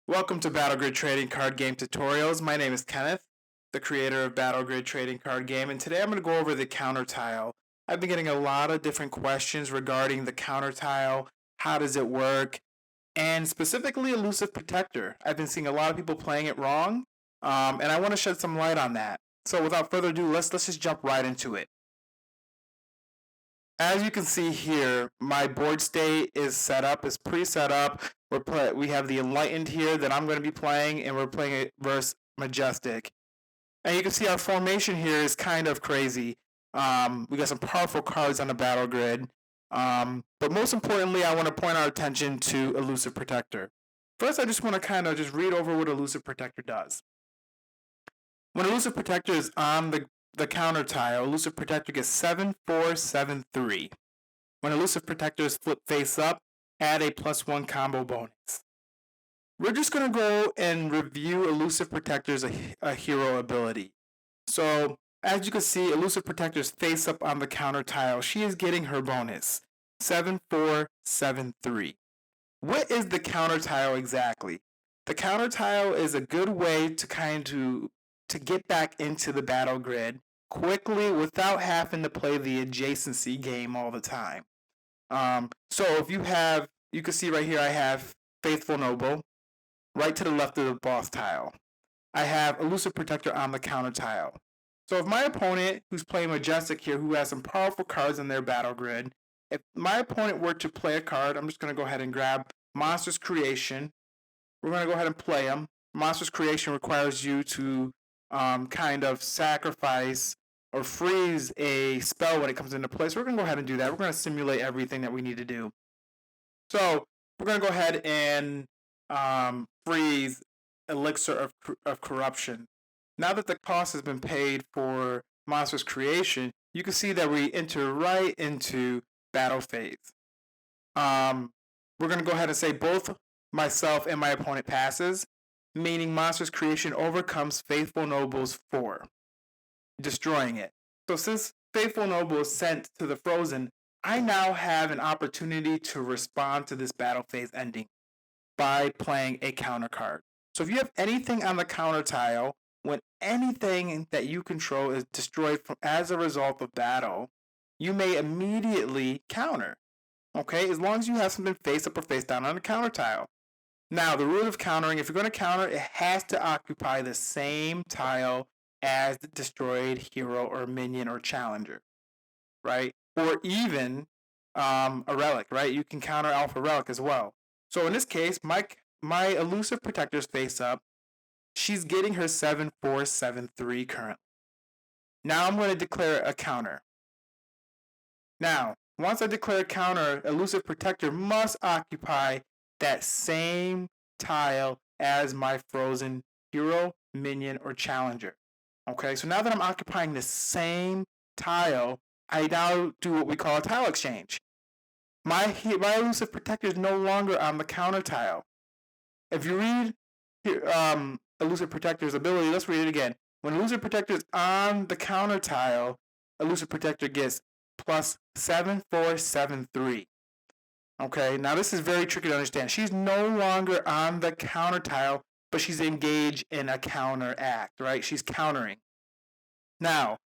Welcome to Battle Grid Trading Card Game Tutorials. My name is Kenneth, the creator of Battle Grid Trading Card Game, and today I'm going to go over the counter tile. I've been getting a lot of different questions regarding the counter tile, how does it work, and specifically Elusive Protector. I've been seeing a lot of people playing it wrong, and I want to shed some light on that. So without further ado, let's just jump right into it. As you can see here, my board state is set up, is pre-set up. We have the Enlightened here that I'm going to be playing, and we're playing it versus Majestic. And you can see our formation here is kind of crazy. We got some powerful cards on the battle grid. But most importantly, I want to point our attention to Elusive Protector. First, I just want to kind of just read over what Elusive Protector does. When Elusive Protector is on the counter tile, Elusive Protector gets 7/4/7/3. When Elusive Protector is flipped face up, add a +1 combo bonus. We're just going to go and review Elusive Protector's a hero ability. So, as you can see, Elusive Protector's face up on the counter tile. She is getting her bonus, 7/4/7/3. What is the counter tile exactly? The counter tile is a good way to get back into the battle grid quickly without having to play the adjacency game all the time. So if you can see right here, I have Faithful Noble, right to the left of the boss tile. I have Elusive Protector on the counter tile. So if my opponent, who's playing Majestic here, who has some powerful cards in their battle grid, if my opponent were to play a card, I'm just going to go ahead and grab Monstrous Creation. We're going to go ahead and play them. Monstrous Creation requires you to kind of sacrifice or freeze a spell when it comes into play. So we're going to go ahead and do that. We're going to simulate everything that we need to do. So we're going to go ahead and freeze Elixir of Corruption. Now that the cost has been paid for Monstrous Creation, you can see that we enter right into battle phase. We're going to go ahead and say both myself and my opponent passes, meaning Monstrous Creation overcomes Faithful Noble's 4, destroying it. So since Faithful Noble is sent to the Frozen, I now have an opportunity to respond to this battle phase ending by playing a counter card. So if you have anything on the counter tile, when anything that you control is destroyed as a result of battle, you may immediately counter. Okay, as long as you have something face up or face down on the counter tile. Now, the rule of countering, if you're going to counter, it has to occupy the same tile as the destroyed hero or minion or challenger, right? Or even a relic, right? You can counter Alpha Relic as well. So in this case, my Elusive Protector's face up. She's getting her 7/4/7/3 currently. Now I'm going to declare a counter. Now, once I declare a counter, Elusive Protector must occupy that same tile as my frozen hero, minion, or challenger. Okay, so now that I'm occupying the same tile, I now do what we call a tile exchange. My Elusive Protector is no longer on the counter tile. If you read Elusive Protector's ability, let's read it again. When Elusive Protector is on the counter tile, Elusive Protector gets +7/4/7/3. Okay, now this is very tricky to understand. She's no longer on the counter tile, but she's engaged in a counter act, right? She's countering. Now,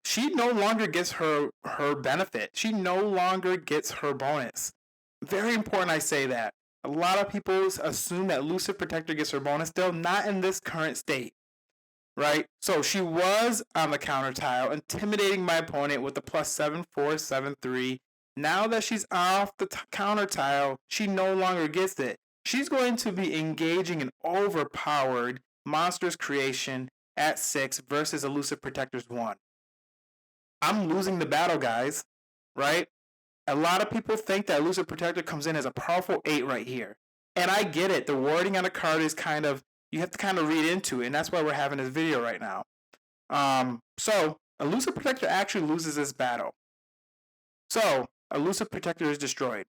she no longer gets her benefit. She no longer gets her bonus. Very important I say that. A lot of people assume that Elusive Protector gets her bonus still, not in this current state, right? So she was on the counter tile, intimidating my opponent with the +7/4/7/3. Now that she's off the counter tile, she no longer gets it. She's going to be engaging an overpowered Monstrous Creation at 6 versus Elusive Protector's 1. I'm losing the battle, guys, right? A lot of people think that Elusive Protector comes in as a powerful 8 right here. And I get it. The wording on the card is you have to kind of read into it, and that's why we're having this video right now. So, Elusive Protector actually loses this battle. So, Elusive Protector is destroyed.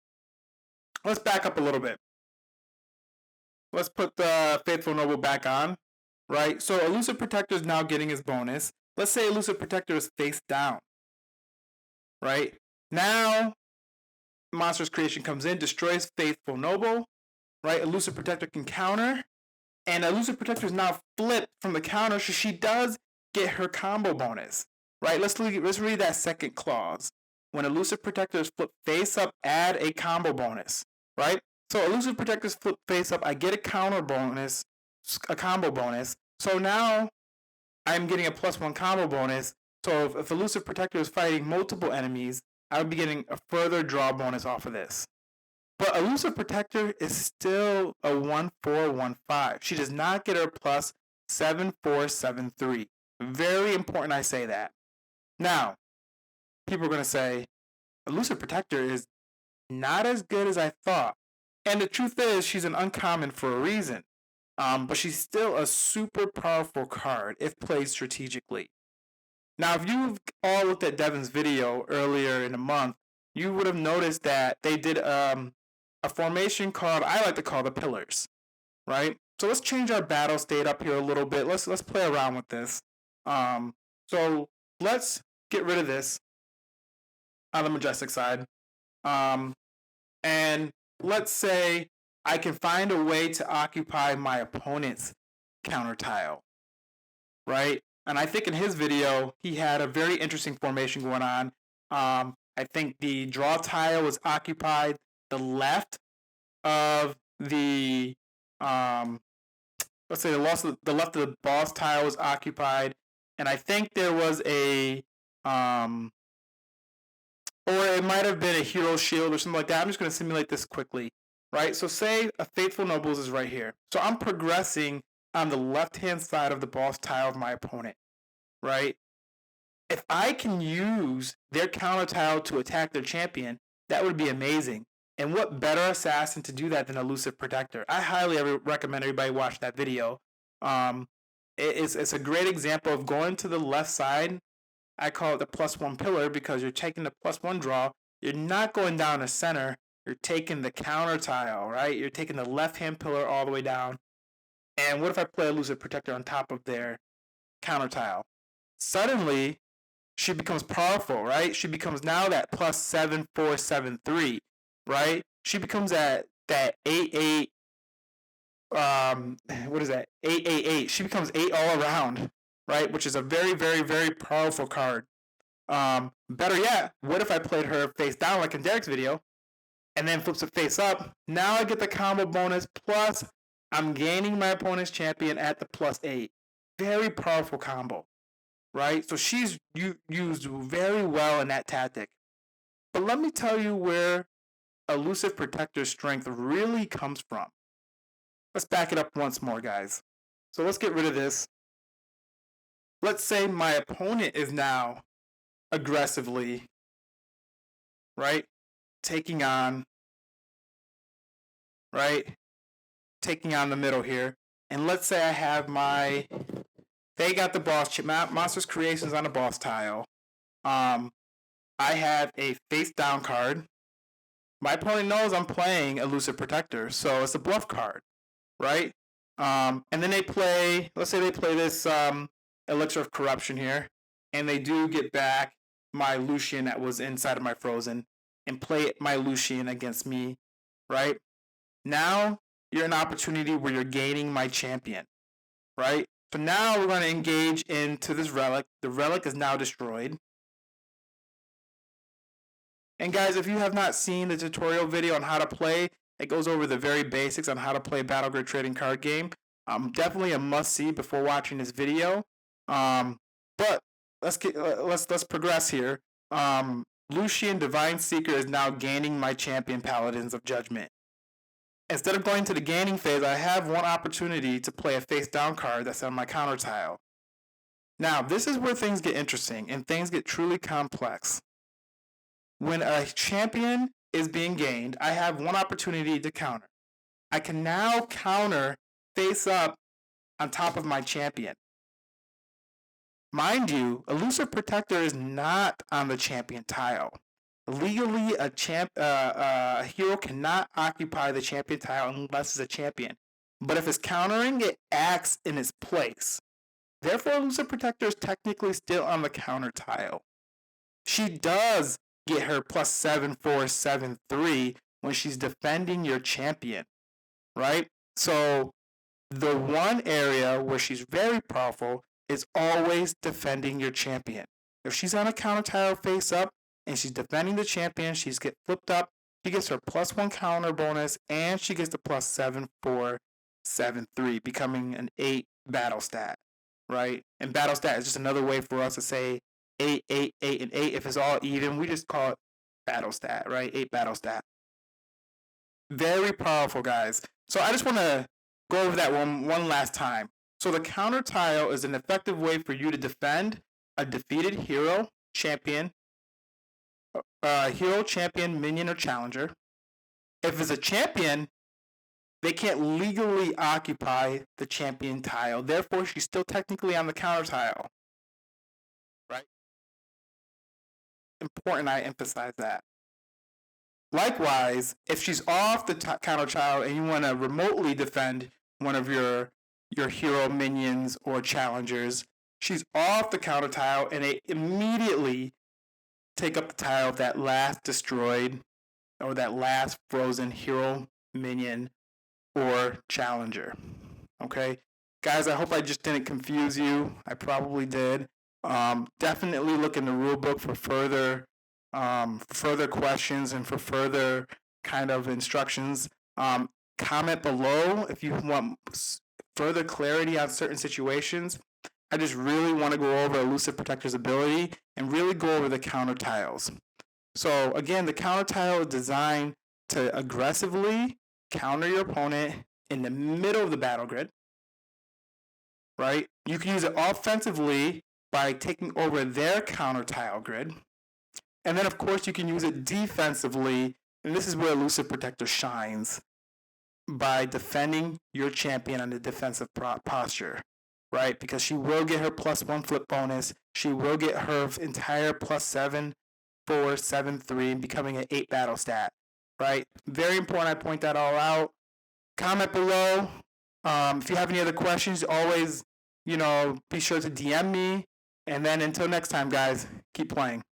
Let's back up a little bit. Let's put the Faithful Noble back on, right? So, Elusive Protector is now getting his bonus. Let's say Elusive Protector is face down, right? Now, Monstrous Creation comes in, destroys Faithful Noble, right? Elusive Protector can counter, and Elusive Protector is now flipped from the counter, so she does get her combo bonus, right? Let's read that second clause. When Elusive Protector is flipped face up, add a combo bonus, right? So Elusive Protector is flipped face up, I get a counter bonus, a combo bonus. So now I'm getting a +1 combo bonus. So if Elusive Protector is fighting multiple enemies, I would be getting a further draw bonus off of this. But Elusive Protector is still a 1-4-1-5. She does not get her +7-4-7-3. Very important I say that. Now, people are going to say, Elusive Protector is not as good as I thought. And the truth is, she's an uncommon for a reason. But she's still a super powerful card if played strategically. Now, if you've all looked at Devin's video earlier in the month, you would have noticed that they did a formation called, I like to call the pillars, right? So let's change our battle state up here a little bit. Let's play around with this. So let's get rid of this on the Majestic side. And let's say I can find a way to occupy my opponent's counter tile, right? And I think in his video, he had a very interesting formation going on. I think the draw tile was occupied. The left of the, let's say the left of the boss tile was occupied. And I think there was a, or it might have been a hero shield or something like that. I'm just going to simulate this quickly, right? So say a Faithful Nobles is right here. So I'm progressing on the left-hand side of the boss tile of my opponent, right? If I can use their counter tile to attack their champion, that would be amazing. And what better assassin to do that than Elusive Protector? I highly recommend everybody watch that video. It's a great example of going to the left side. I call it the +1 pillar because you're taking the +1 draw. You're not going down the center. You're taking the counter tile, right? You're taking the left-hand pillar all the way down. And what if I play Elusive Protector on top of their counter tile? Suddenly, she becomes powerful, right? She becomes now that +7-4-7-3, right? She becomes that 8-8. What is that? 8-8-8. She becomes 8 all around, right? Which is a very, very, very powerful card. Better yet, what if I played her face down like in Derek's video, and then flips it face up? Now I get the combo bonus, plus I'm gaining my opponent's champion at the +8. Very powerful combo, right? So she's used very well in that tactic. But let me tell you where Elusive Protector's strength really comes from. Let's back it up once more, guys. So let's get rid of this. Let's say my opponent is now aggressively, right, taking on the middle here. And let's say I have they got the boss, Monsters Creations on the boss tile. I have a face down card. My opponent knows I'm playing Elusive Protector, so it's a bluff card, right? And then let's say they play this Elixir of Corruption here, and they do get back my Lucian that was inside of my Frozen and play my Lucian against me, right? Now you're an opportunity where you're gaining my champion, right? So now we're going to engage into this relic. The relic is now destroyed. And guys, if you have not seen the tutorial video on how to play, it goes over the very basics on how to play Battle Grid trading card game. Definitely a must-see before watching this video. But let's progress here. Lucian Divine Seeker is now gaining my champion Paladins of Judgment. Instead of going to the gaining phase, I have one opportunity to play a face-down card that's on my counter tile. Now, this is where things get interesting and things get truly complex. When a champion is being gained, I have one opportunity to counter. I can now counter face up on top of my champion. Mind you, Elusive Protector is not on the champion tile. Legally, a hero cannot occupy the champion tile unless it's a champion. But if it's countering, it acts in its place. Therefore, Elusive Protector is technically still on the counter tile. She does get her +7-4-7-3 when she's defending your champion. right? So the one area where she's very powerful is always defending your champion. If she's on a counter tile face up and she's defending the champion, she's get flipped up. She gets her +1 counter bonus, and she gets the +7 4 7 3, becoming an 8 battle stat, right? And battle stat is just another way for us to say 8, 8, 8, and 8. If it's all even, we just call it battle stat, right? 8 battle stat. Very powerful, guys. So I just want to go over that one last time. So the counter tile is an effective way for you to defend a defeated hero, champion, minion, or challenger. If it's a champion, they can't legally occupy the champion tile. Therefore, she's still technically on the counter tile. Right? Important I emphasize that. Likewise, if she's off the counter tile and you want to remotely defend one of your hero minions or challengers, she's off the counter tile and they immediately take up the tile of that last destroyed or that last frozen hero minion or challenger. Okay? Guys, I hope I just didn't confuse you. I probably did. Definitely look in the rulebook for further questions and for further kind of instructions. Comment below if you want further clarity on certain situations. I just really want to go over Elusive Protector's ability and really go over the counter tiles. So again, the counter tile is designed to aggressively counter your opponent in the middle of the battle grid. Right? You can use it offensively by taking over their counter tile grid. And then, of course, you can use it defensively, and this is where Elusive Protector shines, by defending your champion on the defensive posture, right? Because she will get her +1 flip bonus, she will get her entire +7 4 7 3, becoming an 8 battle stat, right? Very important I point that all out. Comment below. If you have any other questions, always, be sure to DM me. And then until next time, guys, keep playing.